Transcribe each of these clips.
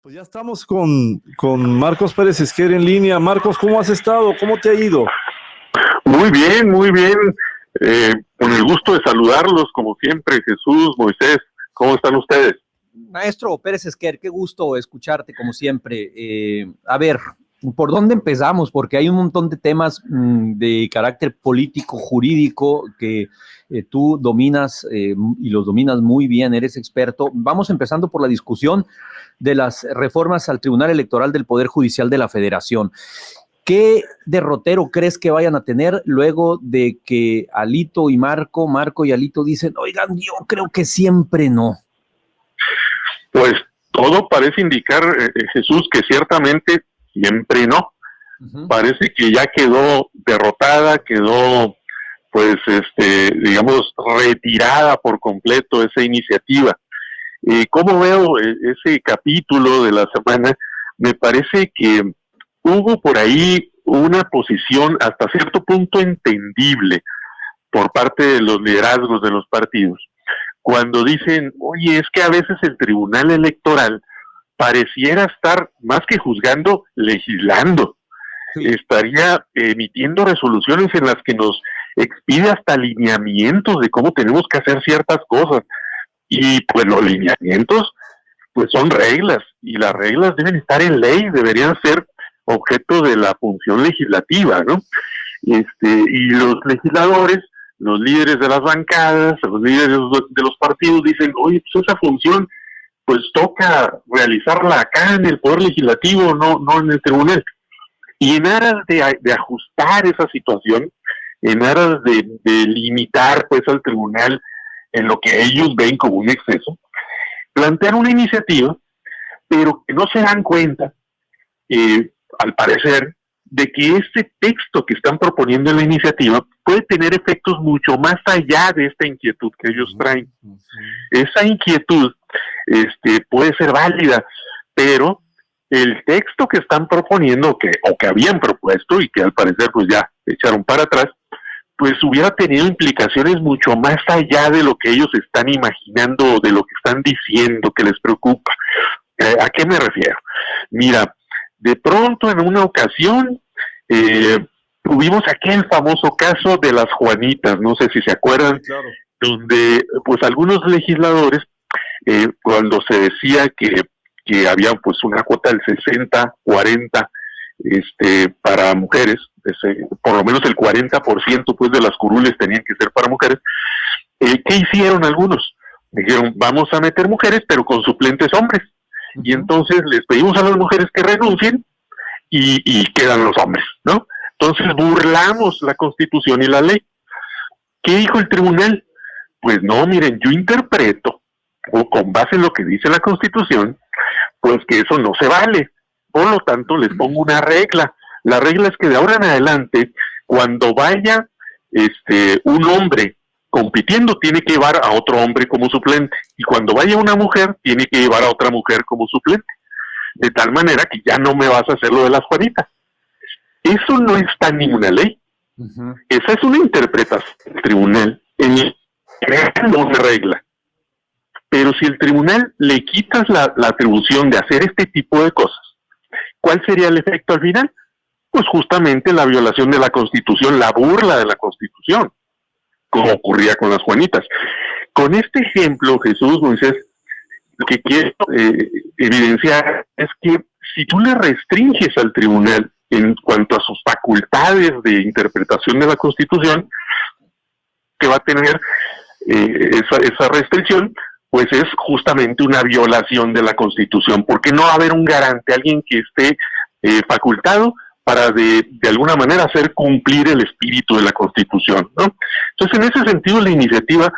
Pues ya estamos con Marcos Pérez Esquer en línea. Marcos, ¿cómo has estado? ¿Cómo te ha ido? Muy bien, muy bien. Con el gusto de saludarlos, como siempre. Jesús, Moisés, ¿cómo están ustedes? Maestro Pérez Esquer, qué gusto escucharte, como siempre. A ver, ¿por dónde empezamos? Porque hay un montón de temas de carácter político, jurídico, que tú dominas y los dominas muy bien, eres experto. Vamos empezando por la discusión de las reformas al Tribunal Electoral del Poder Judicial de la Federación. ¿Qué derrotero crees que vayan a tener luego de que Alito y Marco y Alito dicen, oigan, yo creo que siempre no? Pues todo parece indicar, Jesús, que ciertamente siempre no. Uh-huh. Parece que ya quedó derrotada, quedó, pues, digamos, retirada por completo esa iniciativa. ¿Cómo veo ese capítulo de la semana? Me parece que hubo por ahí una posición hasta cierto punto entendible por parte de los liderazgos de los partidos, cuando dicen, oye, es que a veces el Tribunal Electoral pareciera estar, más que juzgando, legislando. Sí. Estaría emitiendo resoluciones en las que nos expide hasta lineamientos de cómo tenemos que hacer ciertas cosas. Y pues los lineamientos pues son reglas, y las reglas deben estar en ley, deberían ser objeto de la función legislativa, ¿no? Y los legisladores, los líderes de las bancadas, los líderes de los partidos dicen, oye, pues esa función pues toca realizarla acá en el Poder Legislativo, no en el tribunal. Y en aras de ajustar esa situación, en aras de limitar pues al tribunal en lo que ellos ven como un exceso, plantean una iniciativa, pero que no se dan cuenta, al parecer, de que este texto que están proponiendo en la iniciativa puede tener efectos mucho más allá de esta inquietud que ellos traen. Uh-huh. Esa inquietud puede ser válida, pero el texto que están proponiendo, o que habían propuesto y que al parecer pues ya echaron para atrás, pues hubiera tenido implicaciones mucho más allá de lo que ellos están imaginando, de lo que están diciendo que les preocupa. ¿A qué me refiero? Mira, de pronto en una ocasión tuvimos aquel famoso caso de las Juanitas, no sé si se acuerdan, claro, donde pues algunos legisladores, cuando se decía que había pues una cuota del 60-40 para mujeres, por lo menos el 40% pues de las curules tenían que ser para mujeres, ¿qué hicieron algunos? Dijeron, vamos a meter mujeres pero con suplentes hombres, uh-huh. Y entonces les pedimos a las mujeres que renuncien y quedan los hombres, ¿no? Entonces burlamos la Constitución y la ley. ¿Qué dijo el tribunal? Pues no, miren, yo interpreto, o con base en lo que dice la Constitución, pues que eso no se vale. Por lo tanto, les pongo una regla. La regla es que de ahora en adelante, cuando vaya un hombre compitiendo, tiene que llevar a otro hombre como suplente. Y cuando vaya una mujer, tiene que llevar a otra mujer como suplente. De tal manera que ya no me vas a hacer lo de las Juanitas. Eso no está en ninguna ley. Uh-huh. Esa es una interpretación del tribunal creando una regla. Pero si el tribunal le quitas la atribución de hacer este tipo de cosas, ¿cuál sería el efecto al final? Pues justamente la violación de la Constitución, la burla de la Constitución, como ocurría con las Juanitas. Con este ejemplo, Jesús, Moisés, lo que quiero evidenciar es que si tú le restringes al tribunal en cuanto a sus facultades de interpretación de la Constitución, que va a tener esa restricción, pues es justamente una violación de la Constitución, porque no va a haber un garante, alguien que esté facultado para de alguna manera hacer cumplir el espíritu de la Constitución, ¿no? Entonces, en ese sentido, la iniciativa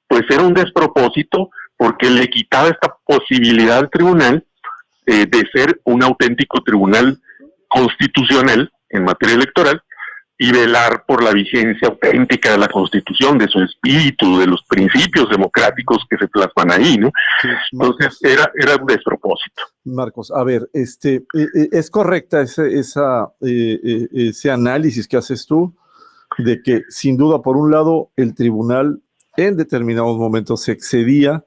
pues era un despropósito, porque le quitaba esta posibilidad al tribunal de ser un auténtico tribunal constitucional en materia electoral y velar por la vigencia auténtica de la Constitución, de su espíritu, de los principios democráticos que se plasman ahí, ¿no? Sí, entonces era un despropósito. Marcos, a ver, es correcta ese análisis que haces tú, de que sin duda, por un lado, el tribunal en determinados momentos se excedía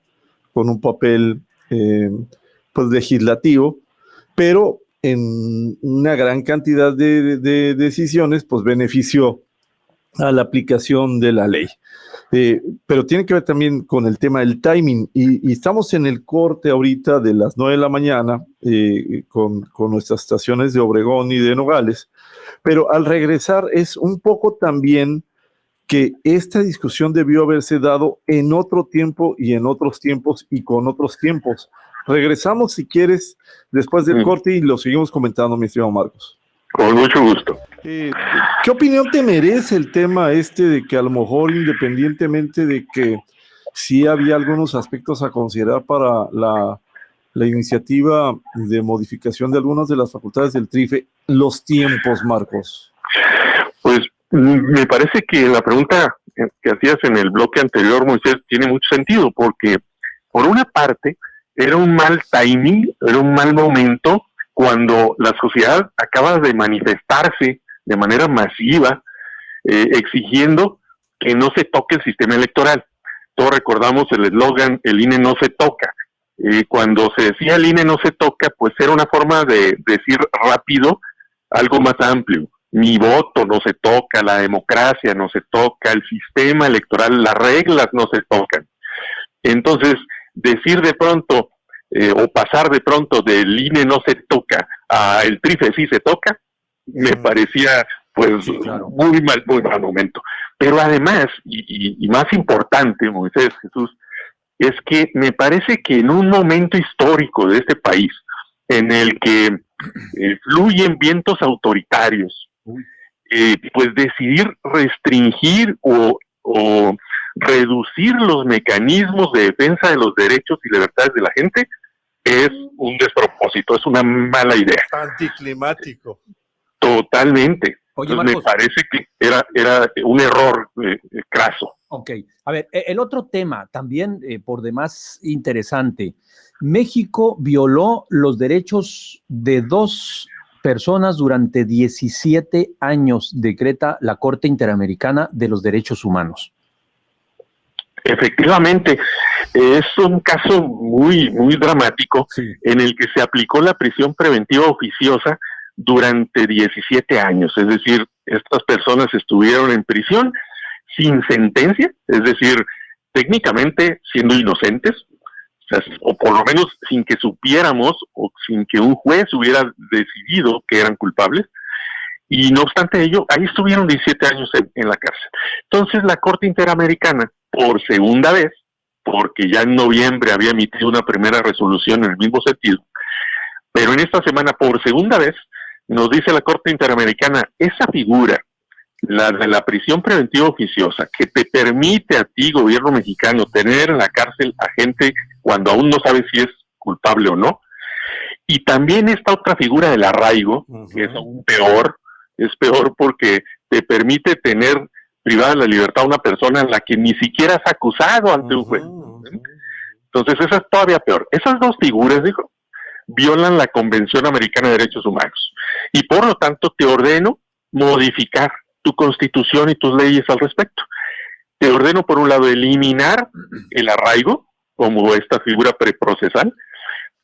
con un papel pues legislativo, pero en una gran cantidad de decisiones, pues benefició a la aplicación de la ley. Pero tiene que ver también con el tema del timing, y estamos en el corte ahorita de las 9 de la mañana con nuestras estaciones de Obregón y de Nogales, pero al regresar es un poco también que esta discusión debió haberse dado en otro tiempo y en otros tiempos y con otros tiempos. Regresamos, si quieres, después del corte y lo seguimos comentando, mi estimado Marcos. Con mucho gusto. ¿Qué opinión te merece el tema de que a lo mejor, independientemente de que sí había algunos aspectos a considerar para la iniciativa de modificación de algunas de las facultades del TRIFE, los tiempos, Marcos? Pues me parece que la pregunta que hacías en el bloque anterior, Moisés, tiene mucho sentido, porque por una parte era un mal timing, era un mal momento cuando la sociedad acaba de manifestarse de manera masiva exigiendo que no se toque el sistema electoral. Todos recordamos el eslogan, el INE no se toca. Cuando se decía el INE no se toca, pues era una forma de decir rápido algo más amplio. Mi voto no se toca, la democracia no se toca, el sistema electoral, las reglas no se tocan. Entonces, decir de pronto o pasar de pronto del INE no se toca a el TRIFE sí se toca, me parecía pues sí, claro, muy mal momento. Pero además, y más importante, Moisés, Jesús, es que me parece que en un momento histórico de este país, en el que fluyen vientos autoritarios, pues decidir restringir o reducir los mecanismos de defensa de los derechos y libertades de la gente es un despropósito, es una mala idea. Anticlimático. Totalmente. Oye, Marcos, me parece que era un error craso. Ok, a ver, el otro tema también por demás interesante. México violó los derechos de 2 personas durante 17 años, decreta la Corte Interamericana de los Derechos Humanos. Efectivamente, es un caso muy dramático, sí, en el que se aplicó la prisión preventiva oficiosa durante 17 años, es decir, estas personas estuvieron en prisión sin sentencia, es decir, técnicamente siendo inocentes, o por lo menos sin que supiéramos o sin que un juez hubiera decidido que eran culpables, y no obstante ello, ahí estuvieron 17 años en la cárcel. Entonces la Corte Interamericana, por segunda vez, porque ya en noviembre había emitido una primera resolución en el mismo sentido, pero en esta semana, por segunda vez, nos dice la Corte Interamericana, esa figura, la de la prisión preventiva oficiosa, que te permite a ti, gobierno mexicano, tener en la cárcel a gente cuando aún no sabes si es culpable o no, y también esta otra figura del arraigo, que es aún peor, es peor porque te permite tener privada de la libertad a una persona a la que ni siquiera has acusado ante un juez. Entonces esa es todavía peor. Esas dos figuras, dijo, violan la Convención Americana de Derechos Humanos, y por lo tanto te ordeno modificar tu constitución y tus leyes al respecto. Te ordeno, por un lado, eliminar el arraigo como esta figura preprocesal,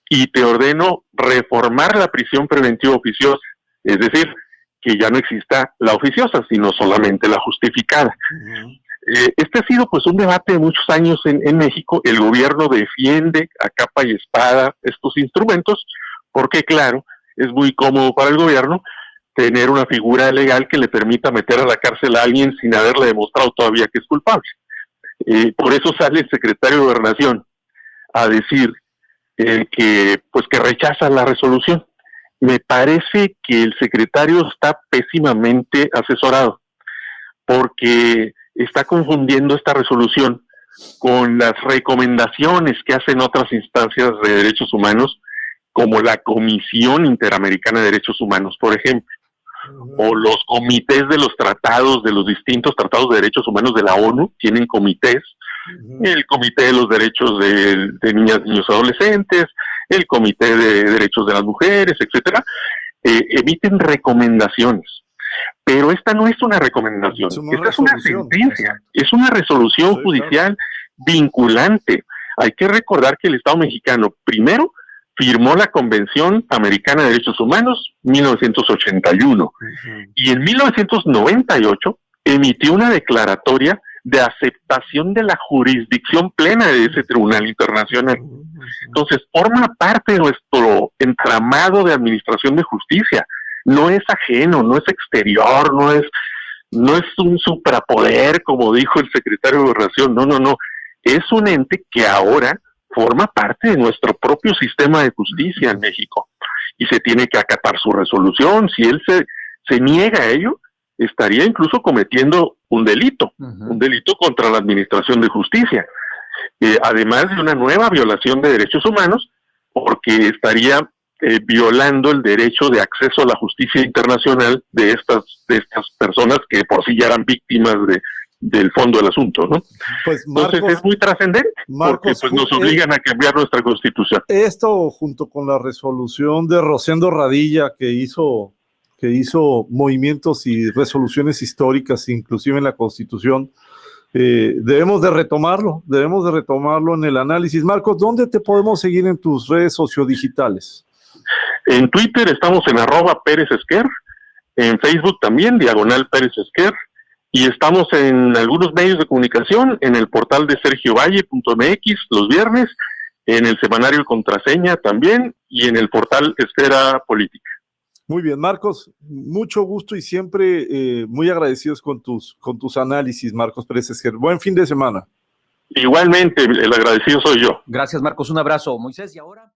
y te ordeno reformar la prisión preventiva oficiosa, es decir, que ya no exista la oficiosa, sino solamente la justificada. Este ha sido pues un debate de muchos años en México. El gobierno defiende a capa y espada estos instrumentos, porque claro, es muy cómodo para el gobierno tener una figura legal que le permita meter a la cárcel a alguien sin haberle demostrado todavía que es culpable. Por eso sale el secretario de Gobernación a decir que rechaza la resolución. Me parece que el secretario está pésimamente asesorado, porque está confundiendo esta resolución con las recomendaciones que hacen otras instancias de derechos humanos, como la Comisión Interamericana de Derechos Humanos, por ejemplo, o los comités de los tratados, de los distintos tratados de derechos humanos de la ONU, tienen comités, el Comité de los Derechos de Niñas, Niños y Adolescentes, el Comité de Derechos de las Mujeres, etcétera, emiten recomendaciones. Pero esta no es una recomendación, esta es una sentencia, es una resolución judicial vinculante. Hay que recordar que el Estado mexicano, primero, firmó la Convención Americana de Derechos Humanos 1981 y en 1998 emitió una declaratoria de aceptación de la jurisdicción plena de ese Tribunal Internacional. Entonces, forma parte de nuestro entramado de administración de justicia. No es ajeno, no es exterior, no es un suprapoder, como dijo el secretario de Gobernación. No. Es un ente que ahora forma parte de nuestro propio sistema de justicia en México y se tiene que acatar su resolución. Si él se niega a ello, estaría incluso cometiendo un delito contra la administración de justicia, además de una nueva violación de derechos humanos, porque estaría violando el derecho de acceso a la justicia internacional de estas personas que por sí ya eran víctimas del fondo del asunto, ¿no? Pues Marcos, entonces es muy trascendente, porque pues nos obligan a cambiar nuestra Constitución. Esto, junto con la resolución de Rosendo Radilla, que hizo movimientos y resoluciones históricas, inclusive en la Constitución, debemos de retomarlo en el análisis. Marcos, ¿dónde te podemos seguir en tus redes sociodigitales? En Twitter estamos en @PérezEsquer, en Facebook también, /PérezEsquer, y estamos en algunos medios de comunicación, en el portal de sergiovalle.mx los viernes, en el semanario Contraseña también, y en el portal Esfera Política. Muy bien, Marcos, mucho gusto y siempre muy agradecidos con tus análisis, Marcos Pérez-Esquer. Buen fin de semana. Igualmente, el agradecido soy yo. Gracias, Marcos, un abrazo. Moisés, y ahora...